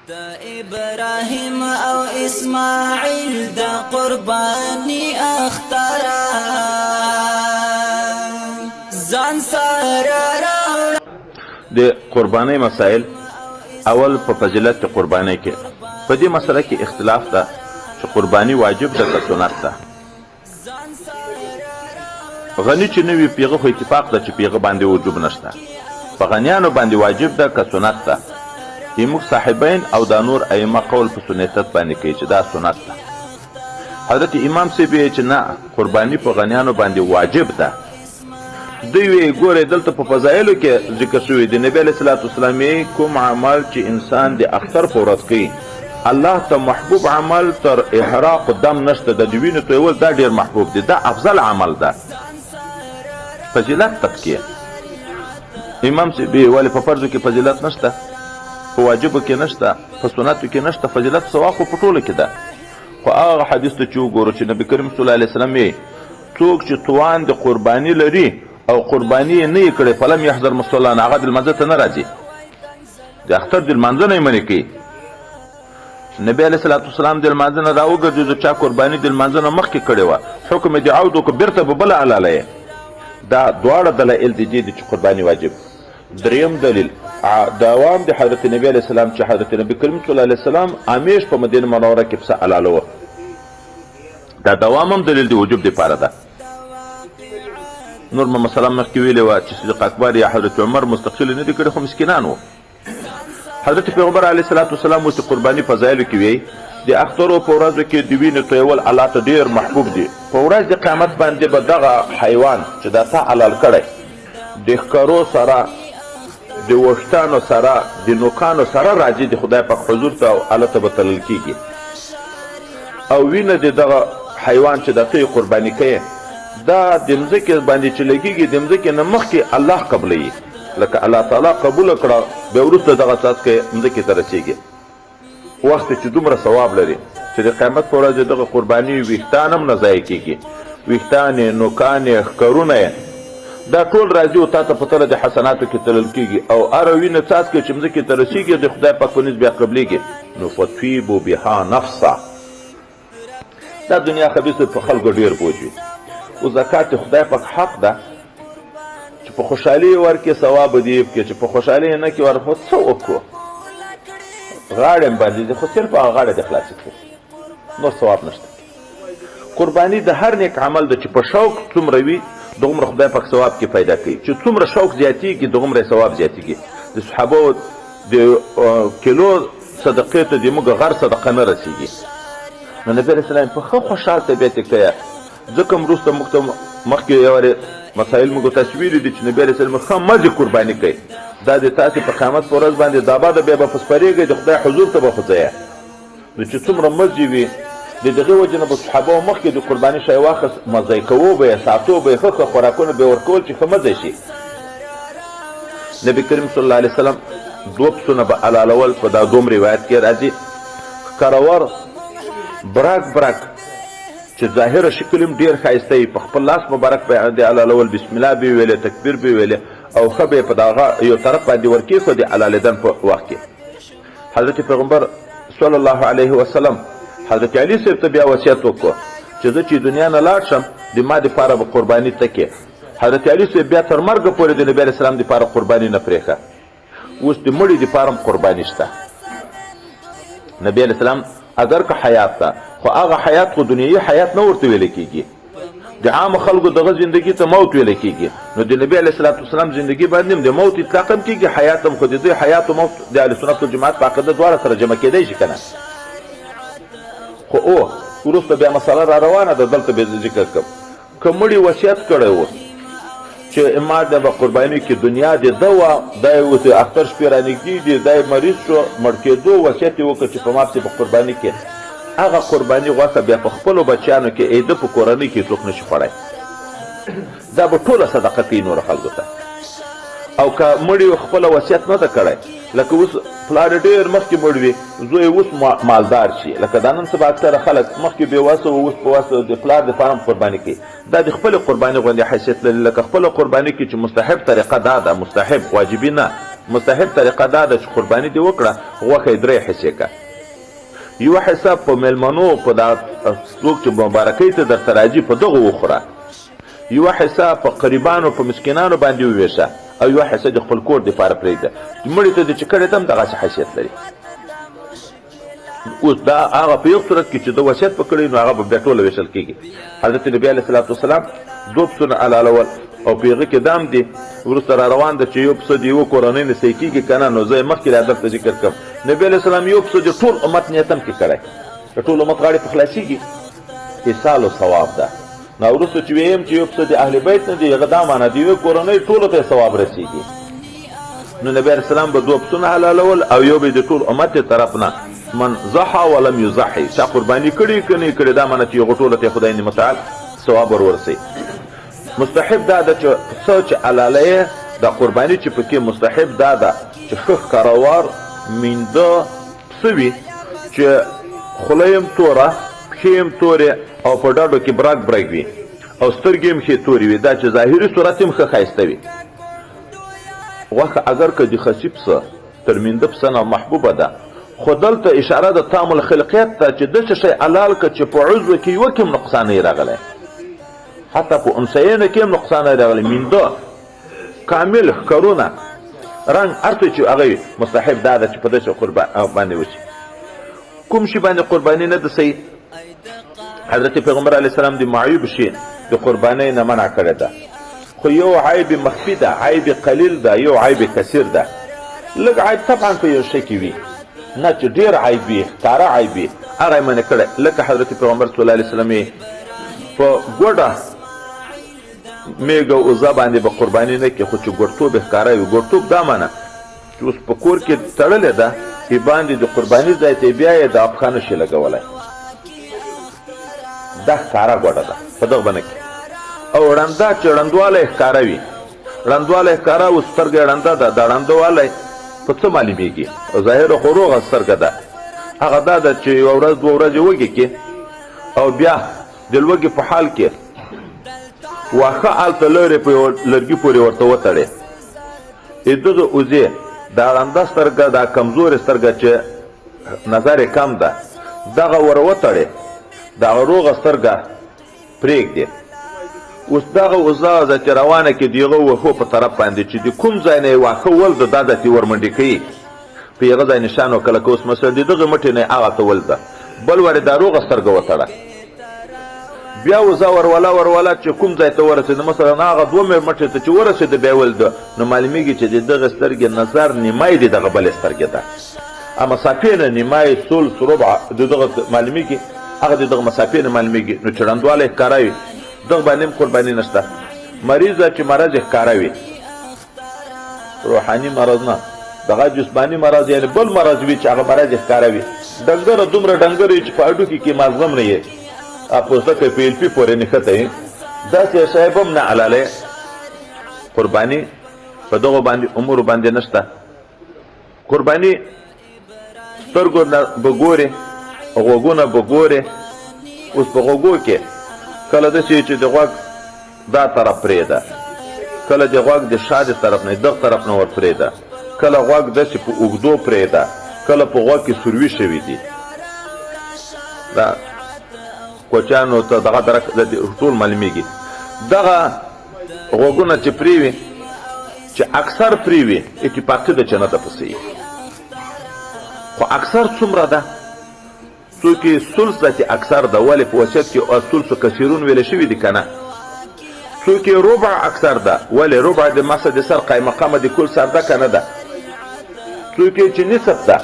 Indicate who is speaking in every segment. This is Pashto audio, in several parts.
Speaker 1: د ابراهیم او اسماعیل د قربانی اخترا ځان سره راوړ.
Speaker 2: د قربانی مسائل اول په فضیلت قربانی کې په دې مسله کې اختلاف ده چې قربانی واجب ده که سنت ده. غنی چې نوی پیغه خو اتفاق ده چې پیغه باندې وجوب نشته، په غنیانو باندې واجب ده که سنت ده. ایموک صاحبین او دا نور ائمه قول په سنتت باندې کوي چې دا سنت ده. حضرت امام صاحب چې نه قربانی په غنیانو باندې واجب ده. دوی وی ګوره دلته په فضایلو کې ذکر شوی دی نبی علیه الصلاۃ والسلام کوم عمل چې انسان د اختر په ورځ کوي الله ته محبوب عمل تر احراق دم نشته، د وینې تویول دا ډیر محبوب دی، دا افضل عمل ده. فضیلت تکیه امام صاحب ولی په فرضو کې فضیلت نشته، په واجبو کې نشته، په سنتو کې نشته، فضیلت سوا خو په ټولو کې ده. خو هغه حدیث ته چې وګورو چې نبی کریم صلی الله علیه وسلم څوک چې توان د قربانی لري او قربانی یې نه یې کړې فلم یحضر مصلانا، هغه د لمانځه ته نه راځي، د اختر د لمانځه نه یې منې کوي. نبی علیه الصلاۃ والسلام د لمانځه نه راوګرځېدو، چا قرباني د لمانځه نه مخکې کړې وه، حکم یې د عود وکړه، بېرته به بله حلاله یې. دا دواړه دلایل د دې دي چې قرباني واجب. دریم دلیل دوام د حضرت نبی علیه السلام چې حضرت نبی کریم صلی الله علیه وسلم همیش په مدینه منوره کې پسه حلاله وه، دا دوام هم دلیل د وجوب دپاره ده. نور مثلا مخکې ویلې وه چې صدیق اکبر یا حضرت عمر مستقل نه دي کړي خو مسکینان وو. حضرت پیغمبر علیه الصلاۃ والسلام چې قرباني فضایلو کې وی د اخترو په ورځو کې د وینې تویول الله ته ډېر محبوب دي. په ورځ د قیامت باندې به دغه حیوان چې دا تا حلال کړی د ښکرو سره د وښتانو سره د نوکانو سره راځي د خدای پاک حضور ته او هلته به تلل کېږي او وینه د دغه حیوان چې دا ته یې قرباني کوې دا د مځکې باندې چې لګېږي د مځکې نه مخکې الله قبلوي، لکه الله تعالی قبوله کړه بیا وروسته دغه څاڅکی مځکې ته رسېږي. وخت چې دومره ثواب لري چې د قیامت په ورځ دغه قرباني ویښتان هم نه ضایع کېږي، ویښتان یې نوکان یې ښکرونه یې دا ټول راځي او تا ته په تله د حسناتو کې تلل کېږي او هره وینه څاڅکی چې مځکې ته رسېږي د خدای پاک په نس بیا قبلېږي. نو فتویبو بها نفسه، دا دنیا خبیثه په خلکو ډېر بوج وي. او زکات خدای پاک حق ده چې په خوشحالي ورکې ثواب دې کې چې په خوشحالي نه کې ورکړو څه وکړو غاړې باندې خو صرف هغه غاړه د خلاصې کړو، نور ثواب نشته. قرباني د هر نیک عمل ده چې په شوق څومره وي دغومره خدای پاک ثواب کې پیدا کوي، چې څومره شوق زیاتېږي دغومره ثواب زیاتېږي. د صحابو د کیلو صدقې ته د موږ غر صدقه نه رسېږي. نو نبي علیه السلام په ښه خوشحال طبیعت یې کوي. ځکه وروسته موږ ته مخکې یوارې مسایل موږ تاسو ویلي دي چې نبي علیه السلام ښه مزې قرباني کوي، دا د تاسې په قیامت په ورځ باندې دا باده بیا به په سپرېږئ د خدای حضور ته به خوځئ. نو چې څومره مزې وي د دغې وجې نه به صحابو مخکې د قرباني شی واخیست مزی کوو به یې ساتو به یې ښه ښه خوراکونه به یې ورکول چې ښه مزی شي. نبي کریم صلی الله علیه وسلم دوه پسونه به حلالول، په دا دوم روایت کې راځي ښکرور برک برک چې ظاهره شکل هم ډېر ښایسته وي، په خپل لاس مبارک باندې حلالول، بسم الله به یې ویلې، تکبیر به یې ویلې او ښه به یې په دغه یو طرف باندې ورکېښود د حلالېدن په وخت کې. حضرت پیغمبر صلی الله علیه وسلم حضرت علي صاحب ته بیا وصیت وکړو چې زه چې دنیا نه لاړ شم د ما دپاره به قرباني ته کې. حضرت علي صاحب بیا تر مرګه پورې د نبي علیه السلام دپاره قرباني نه پرېښه. اوس د مړي دپاره هم قرباني شته. نبي علیه السلام اگر که حیات ده خو هغه حیات خو دنیایي حیات نه ورته ویلی کېږي، د عامو خلکو دغه زندگی ته موت ویلی کېږي. نو د نبي علیه الصلاۃ والسلام زندگی باندې هم د موت اطلاق هم کېږي، حیات هم، خو د دوی حیات و موت د اهل سنت والجماعت په عقیده دواړه سره جمع کېدی شي که نه. خو وروسته بیا مسله را روانه ده، دلته به ذکر کړم. که مړي وصیت کړی و چې ما د به قرباني کې دنیا د ده وه، دا یې اوس اختر شپې رانږدې دي، دا یې مریض شو مړ کېدو وصیت یې وکړ چې په ما پسې په قرباني کې هغه قرباني غوښه بیا په خپلو بچیانو کې ایده په کورنۍ کې څوک نشي خوړی، دا به ټوله صدقه کوي نورو خلکو ته. او که مړي خپله وصیت نه ده کړی، لکه اوس پلار ډېر مخکې مړ وي، زوی اوس مالدار شي، لکه دا نن سبا اکثره خلک مخکې بې وسه و اوس په وسه د پلار دپاره هم قرباني کوي، دا د خپلې قرباني غوندې حیثیت لري. لکه خپله قرباني کې چې مستحب طریقه دا ده، مستحب واجبي نه، مستحب طریقه دا ده چې قرباني دې وکړه غوښه یې 3 حصې که یوه حصه په میلمنو په دا څوک چې مبارکۍ ته درته راځي په دغه وخوره یوه حصه په قریبانو په مسکینانو باندې وویشه او یوه حصه د خپل کور دپاره پرېږده مړي ته د چې کړې ته هم دغسې حیثیت لري اوس دا هغه په یو صورت کې چې د وصیت په کړی نو هغه به بیا ټوله ویشل کېږي حضرت نبي علیه صلات وسلام 2 پسونه حلالول او په هغه کې دام دي وروسته را روان ده چې یو پسه د یوه کورنۍ نه صحیح کېږي که نه نو زه یې مخکې د ادب ته ذکر کړم نبي علیه السلام یو پسه د ټول امت نیتم کې کړی د ټول امت غاړې په خلاصېږي ایصال و ثواب ده نو وروسته چې ویم چې یو پسه د اهل بیت نه دی هغه دا معنی د یوې کورنۍ ټولو ته یې ثواب رسېږي نو نبي علیه السلام به 2 پسونه حلالول او یو به د ټول امت طرف نه من ضحى ولم يضحي چا قرباني کړي که نه کړي دا معنی چې هغو ټولو ته خدای متعال ثواب ورورسوي مستحب دا ده چې څه چې حلاله د قرباني چې پکې مستحب دا ده چې ښه ښکاروار مینده پسه وي چې خوله یې هم توره پښې یې هم تورې او په ډډو کې براک برګ وي او سترګې هم ښې تورې وي دا چې ظاهري صورت هم ښه ښایسته وي غوښه اگر که د خسي پسه تر مینده پسه نه محبوبه ده خو دلته اشاره د تام الخلقیت ته چې داسې شی حلال که چې په عضو کې یوه کې هم نقصان یې راغلی حتی په انثیینو کې هم نقصان یې راغلی مینده کامل ښکرونه رنګ هر څه چې هغه مستحب دا ده چې په داسې باندې وشي کوم شي باندې قرباني نه ده صحیح حضرت پیغمبر علیه السلام د معیوب شي د قربانۍ نه منع کړې ده خو یو عیب مخفي ده عیب قلیل ده یو عیب کثیر ده لږ عیب طبعا په یو شی کې وي نه چې ډېر عیب وي ښکاره عیب وي هغه یې منع کړی لکه حضرت پیغمبر صلی الله علیه وسلم یې په ګوډه میږه اوزه باندې به قرباني نه کړي خو چې ګوړتوب یې ښکاره وي ګوړتوب دا معنه چې اوس په کور کې تړلې ده چې باندې د قرباني ځای ته بیا یې د افخا نشي لګولی دا ښکاره ګوډه ده په دغه باندې کې او ړنده چې ړندوالی یې ښکاره وي ړندوالی یې ښکاره اوس سترګه یې ړنده ده دا ړندوالی په څه معلومیږي او ظاهره خو روغه سترګه ده هغه دا ده چې یوه ورځ 2 ورځې وږې کې او بیا د لوږې په حال کې واښه هلته لرې په یوه لرګي پورې ورته وتړې د دغه وزې دا ړنده سترګه دا کمزورې سترګه چې نظر یې کم ده دغه ور وتړې دغه روغه سترګه پرېږدې اوس دغه وزه ده چې روانه کې د هغه وښو په طرف باندې چې د کوم ځای نه یې واښه ولده دا ذاتې ورمنډې کوي په هغه ځای نشان وکړه که اوس مثلا د دغه مټې نه یې هغه ته ولده بل ور یې دا روغه سترګه وتړه بیا وزه ورواله چې کوم ځای ته ورسېده مثلا هغه 2 مټې ته چې ورسېده بیا ولده نو معلومیږي چې د دغه سترګې نظر نیمای د دغه بلې سترګې ده مسافې نه نیمای ثلث ربع د دغه معلومیږي هغه د دغه مسافې نه معلومیږي نو چې ړندوالی یې ښکاره وي دغه باندې هم قرباني نشته مریضه چې مرض یې ښکاره وي روحاني مرض نه دغه جسماني مرض یعنی بل مرض وي چې هغه مرض یې ښکاره وي ډنګره دومره ډنګر وي چې په هډوکي کې مازغم نه یې پوستکی په ایلپي پورې نښته یې داسې یې صاحب هم نه حلالی قرباني په دغو باندې امورو باندې نشته قرباني سترګو نه به ګورې غوږونه به ګورې اوس په غوږو کې کله داسې چې د غوږ دا طرف پرېږده کله د غوږ د شا د طرف نه دغه طرف نه ور پرېږده کله غوږ داسې په اوږدو پرېږده کله په غوږ کې سروي شوي دي دا کوچیانو ته دغه درک ټول معلومیږي دغه غوږونه چې پرې وي چې اکثر پرې وي اتفاقي ده چې نه ده پسې خو اکثر څومره ده څوک یې ثلث ذاتې اکثر ده ولې په وصیت کې ثلث کثیرون ویلی شوي دي که نه څوک یې ربع اکثر ده ولې ربع د مسه د سر قایم مقامه د کل سر ده که نه ده څوک یې چې نصف ده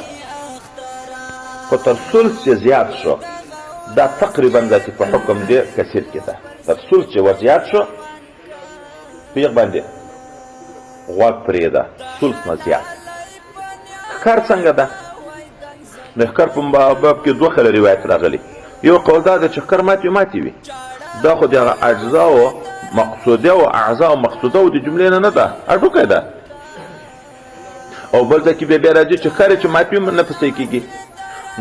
Speaker 2: خو تر ثلث چې زیات شو دا تقریبا ذاتې په حکم دی کثیر کې ده تر ثلث چې ور زیات شو په یغ باندې غوږ پرېږده ثلث نه زیات ښکار څنګه ده د ښکر په باب کې 2 خله روایت راغلي یو قول دا ده چې ښکر ماتې وي دا خو د هغه اجزاو مقصوده او اعضاء مقصوده او د جملې نه ده هډوکی ده او بل ځای کې بیا راځي چې ښکر چې ماتې وي نه پسې کېږي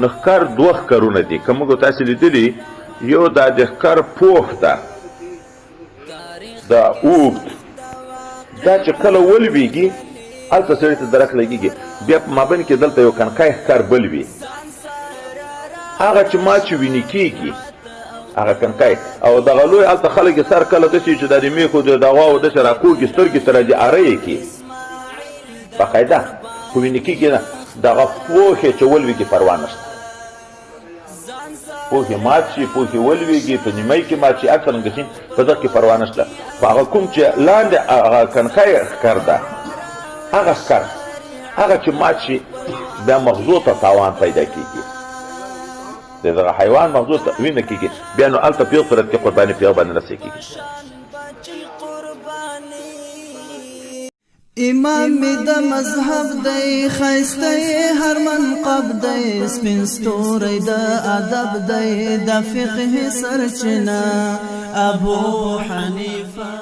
Speaker 2: نو ښکر 2 ښکرونه دي که موږ تاسې لیدلي یو دا د ښکر پوښ ده دا اوږد دا چې کله ولویږي هلته سړي ته درک لګېږي. بیا په مابین کې دلته یو کنکای ښکار بل وي، هغه چې ما چې وینې کېږي هغه کنکای او دغه لوی هلته خلک یې سر کله داسې چې دا د میخو د دغواو داسې راکوږي سترګې ته راځي اره یې کړي باقاعده خو وینې کېږي نه دغه پوښې چې ولوېږي پروا نشته، پوښې مات شي پوښې ولوېږي په نیمۍ کې مات شي اکثر ګسین په دغه کې پروا نشته. په هغه کوم چې لاندې هغه کنکای ښکر ده هغه ښکر هغه چې مات شي بیا مغزو ته تاوان پیدا کېږي، دغه حیوان مغزو ته وینه کېږي، بیا نو هلته په یو صورت کې قرباني په یو باندې رسې کېږي.
Speaker 1: امام می د مذهب دی خیسته هر منقب دی سپین ستوری د ادب دی د فقه سرچینه ابو حنیفه